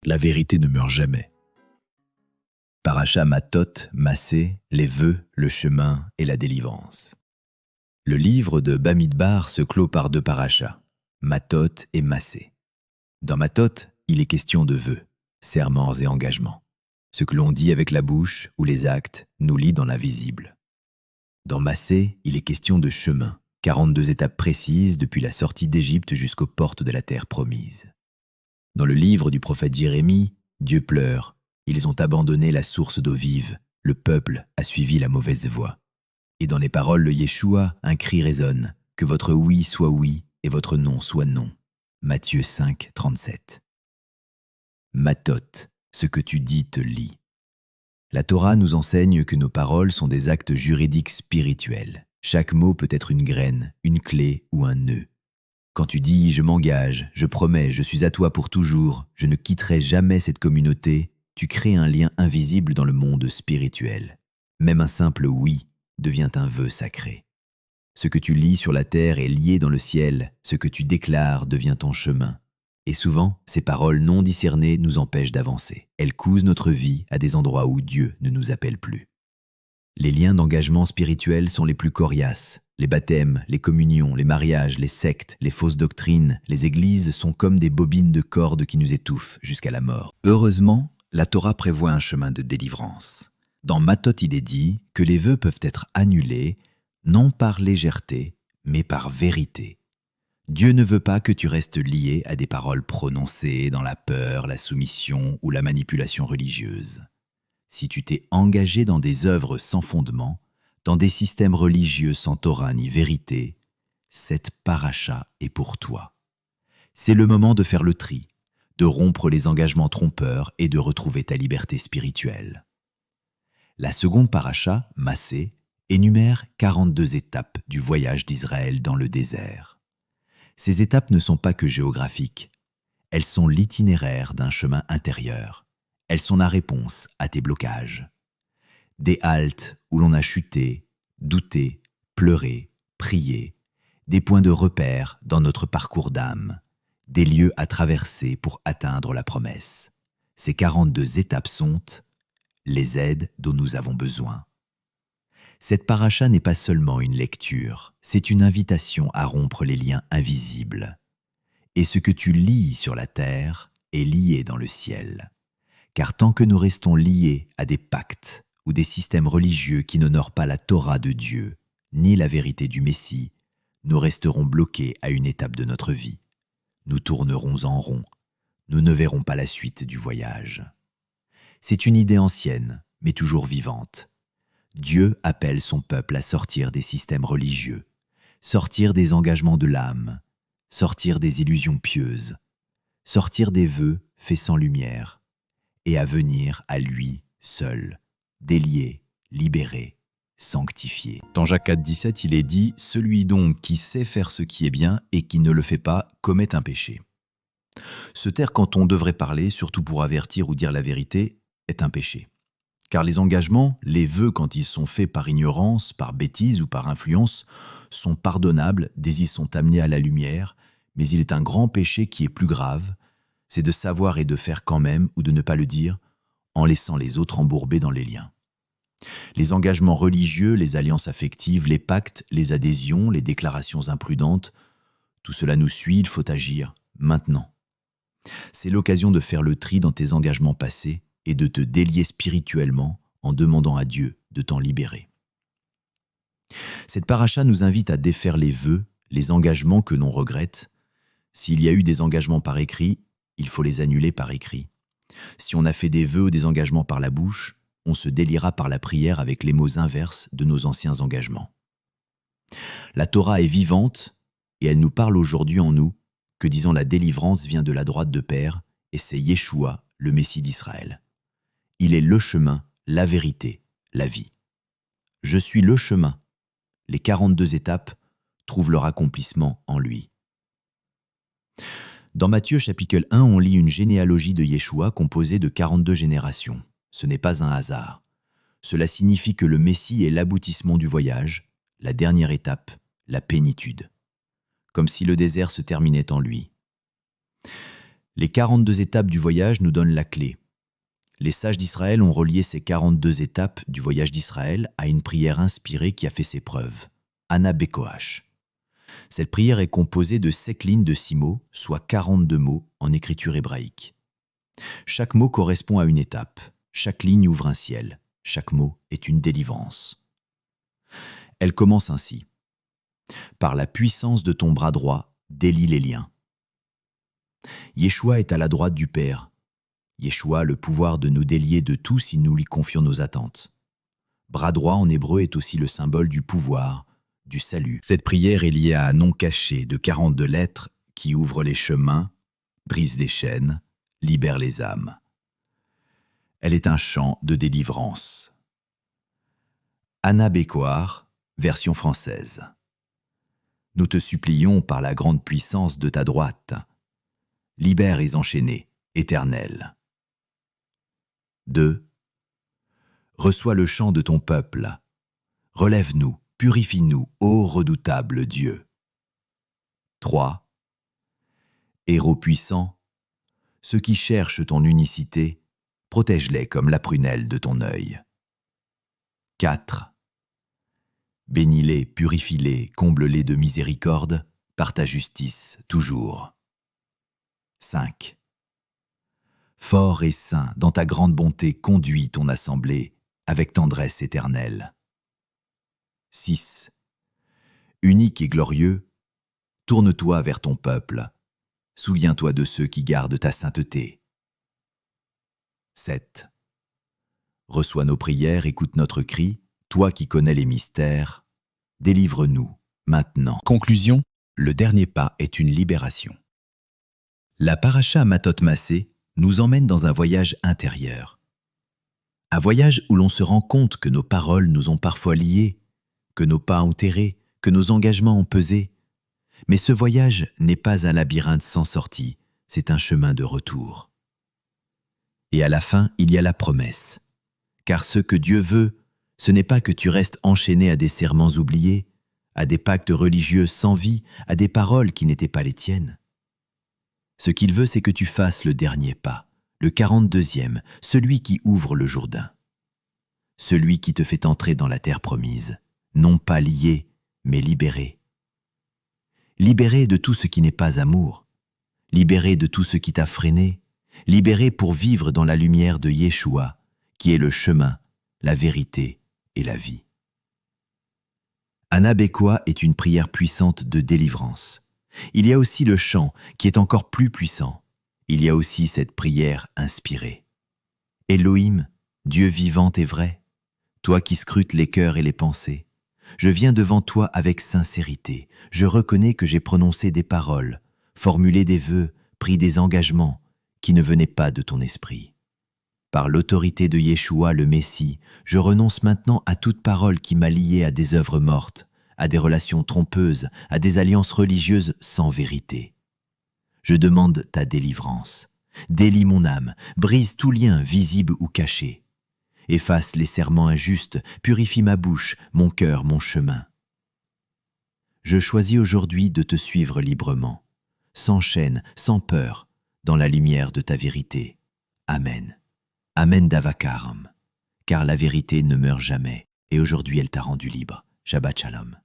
La vérité ne meurt jamais. Paracha Matot, Massé, les vœux, le chemin et la délivrance. Le livre de Bamidbar se clôt par deux parachas, Matot et Massé. Dans Matot, il est question de vœux, serments et engagements. Ce que l'on dit avec la bouche ou les actes nous lie dans l'invisible. Dans Massé, il est question de chemin, 42 étapes précises depuis la sortie d'Égypte jusqu'aux portes de la terre promise. Dans le livre du prophète Jérémie, Dieu pleure. Ils ont abandonné la source d'eau vive. Le peuple a suivi la mauvaise voie. Et dans les paroles de Yeshua, un cri résonne. Que votre oui soit oui et votre non soit non. Matthieu 5, 37. Matot, ce que tu dis te lie. La Torah nous enseigne que nos paroles sont des actes juridiques spirituels. Chaque mot peut être une graine, une clé ou un nœud. Quand tu dis « je m'engage, je promets, je suis à toi pour toujours, je ne quitterai jamais cette communauté », tu crées un lien invisible dans le monde spirituel. Même un simple « oui » devient un vœu sacré. Ce que tu lis sur la terre est lié dans le ciel, ce que tu déclares devient ton chemin. Et souvent, ces paroles non discernées nous empêchent d'avancer. Elles cousent notre vie à des endroits où Dieu ne nous appelle plus. Les liens d'engagement spirituel sont les plus coriaces. Les baptêmes, les communions, les mariages, les sectes, les fausses doctrines, les églises sont comme des bobines de cordes qui nous étouffent jusqu'à la mort. Heureusement, la Torah prévoit un chemin de délivrance. Dans Matot, il est dit que les vœux peuvent être annulés, non par légèreté, mais par vérité. Dieu ne veut pas que tu restes lié à des paroles prononcées dans la peur, la soumission ou la manipulation religieuse. Si tu t'es engagé dans des œuvres sans fondement, dans des systèmes religieux sans Torah ni vérité, cette paracha est pour toi. C'est le moment de faire le tri, de rompre les engagements trompeurs et de retrouver ta liberté spirituelle. La seconde paracha, Massé, énumère 42 étapes du voyage d'Israël dans le désert. Ces étapes ne sont pas que géographiques, elles sont l'itinéraire d'un chemin intérieur. Elles sont la réponse à tes blocages. Des haltes où l'on a chuté, douté, pleuré, prié, des points de repère dans notre parcours d'âme, des lieux à traverser pour atteindre la promesse. Ces 42 étapes sont les aides dont nous avons besoin. Cette paracha n'est pas seulement une lecture, c'est une invitation à rompre les liens invisibles. Et ce que tu lis sur la terre est lié dans le ciel. Car tant que nous restons liés à des pactes ou des systèmes religieux qui n'honorent pas la Torah de Dieu, ni la vérité du Messie, nous resterons bloqués à une étape de notre vie. Nous tournerons en rond. Nous ne verrons pas la suite du voyage. C'est une idée ancienne, mais toujours vivante. Dieu appelle son peuple à sortir des systèmes religieux, sortir des engagements de l'âme, sortir des illusions pieuses, sortir des vœux faits sans lumière, et à venir à lui seul, délié, libéré, sanctifié. Dans Jacques 4, 17, il est dit « Celui donc qui sait faire ce qui est bien et qui ne le fait pas commet un péché ». Se taire quand on devrait parler, surtout pour avertir ou dire la vérité, est un péché. Car les engagements, les vœux quand ils sont faits par ignorance, par bêtise ou par influence, sont pardonnables dès ils sont amenés à la lumière, mais il est un grand péché qui est plus grave, c'est de savoir et de faire quand même ou de ne pas le dire, en laissant les autres embourbés dans les liens. Les engagements religieux, les alliances affectives, les pactes, les adhésions, les déclarations imprudentes, tout cela nous suit, il faut agir, maintenant. C'est l'occasion de faire le tri dans tes engagements passés et de te délier spirituellement en demandant à Dieu de t'en libérer. Cette paracha nous invite à défaire les vœux, les engagements que l'on regrette. S'il y a eu des engagements par écrit, il faut les annuler par écrit. Si on a fait des vœux ou des engagements par la bouche, on se déliera par la prière avec les mots inverses de nos anciens engagements. La Torah est vivante et elle nous parle aujourd'hui en nous que, disons, la délivrance vient de la droite de Père et c'est Yeshua, le Messie d'Israël. Il est le chemin, la vérité, la vie. Je suis le chemin. Les 42 étapes trouvent leur accomplissement en lui. Dans Matthieu chapitre 1, on lit une généalogie de Yeshua composée de 42 générations. Ce n'est pas un hasard. Cela signifie que le Messie est l'aboutissement du voyage, la dernière étape, la plénitude. Comme si le désert se terminait en lui. Les 42 étapes du voyage nous donnent la clé. Les sages d'Israël ont relié ces 42 étapes du voyage d'Israël à une prière inspirée qui a fait ses preuves, Anna Bekoach. Cette prière est composée de 7 lignes de 6 mots, soit 42 mots en écriture hébraïque. Chaque mot correspond à une étape, chaque ligne ouvre un ciel, chaque mot est une délivrance. Elle commence ainsi. Par la puissance de ton bras droit, délie les liens. Yeshua est à la droite du Père. Yeshua a le pouvoir de nous délier de tout si nous lui confions nos attentes. Bras droit en hébreu est aussi le symbole du pouvoir, du salut. Cette prière est liée à un nom caché de 42 lettres qui ouvre les chemins, brise les chaînes, libère les âmes. Elle est un chant de délivrance. Anna Bekoach, version française. Nous te supplions par la grande puissance de ta droite. Libère les enchaînés, éternels. 2. Reçois le chant de ton peuple. Relève-nous, purifie-nous, ô redoutable Dieu. 3. Héros puissant, ceux qui cherchent ton unicité, protège-les comme la prunelle de ton œil. 4. Bénis-les, purifie-les, comble-les de miséricorde, par ta justice toujours. 5. Fort et saint, dans ta grande bonté, conduis ton assemblée avec tendresse éternelle. 6. Unique et glorieux, tourne-toi vers ton peuple, souviens-toi de ceux qui gardent ta sainteté. 7. Reçois nos prières, écoute notre cri, toi qui connais les mystères, délivre-nous maintenant. Conclusion, le dernier pas est une libération. La paracha Matot Massé nous emmène dans un voyage intérieur. Un voyage où l'on se rend compte que nos paroles nous ont parfois liés, que nos pas ont erré, que nos engagements ont pesé. Mais ce voyage n'est pas un labyrinthe sans sortie, c'est un chemin de retour. Et à la fin, il y a la promesse. Car ce que Dieu veut, ce n'est pas que tu restes enchaîné à des serments oubliés, à des pactes religieux sans vie, à des paroles qui n'étaient pas les tiennes. Ce qu'il veut, c'est que tu fasses le dernier pas, le 42e, celui qui ouvre le Jourdain. Celui qui te fait entrer dans la terre promise, non pas lié, mais libéré. Libéré de tout ce qui n'est pas amour, libéré de tout ce qui t'a freiné, libéré pour vivre dans la lumière de Yeshua, qui est le chemin, la vérité et la vie. Anna Bekoach est une prière puissante de délivrance. Il y a aussi le chant qui est encore plus puissant. Il y a aussi cette prière inspirée. Elohim, Dieu vivant et vrai, toi qui scrutes les cœurs et les pensées, je viens devant toi avec sincérité. Je reconnais que j'ai prononcé des paroles, formulé des vœux, pris des engagements qui ne venaient pas de ton esprit. Par l'autorité de Yeshua, le Messie, je renonce maintenant à toute parole qui m'a lié à des œuvres mortes, à des relations trompeuses, à des alliances religieuses sans vérité. Je demande ta délivrance. Délie mon âme, brise tout lien visible ou caché. Efface les serments injustes, purifie ma bouche, mon cœur, mon chemin. Je choisis aujourd'hui de te suivre librement, sans chaîne, sans peur, dans la lumière de ta vérité. Amen. Amen Davakaram, car la vérité ne meurt jamais, et aujourd'hui elle t'a rendu libre. Shabbat Shalom.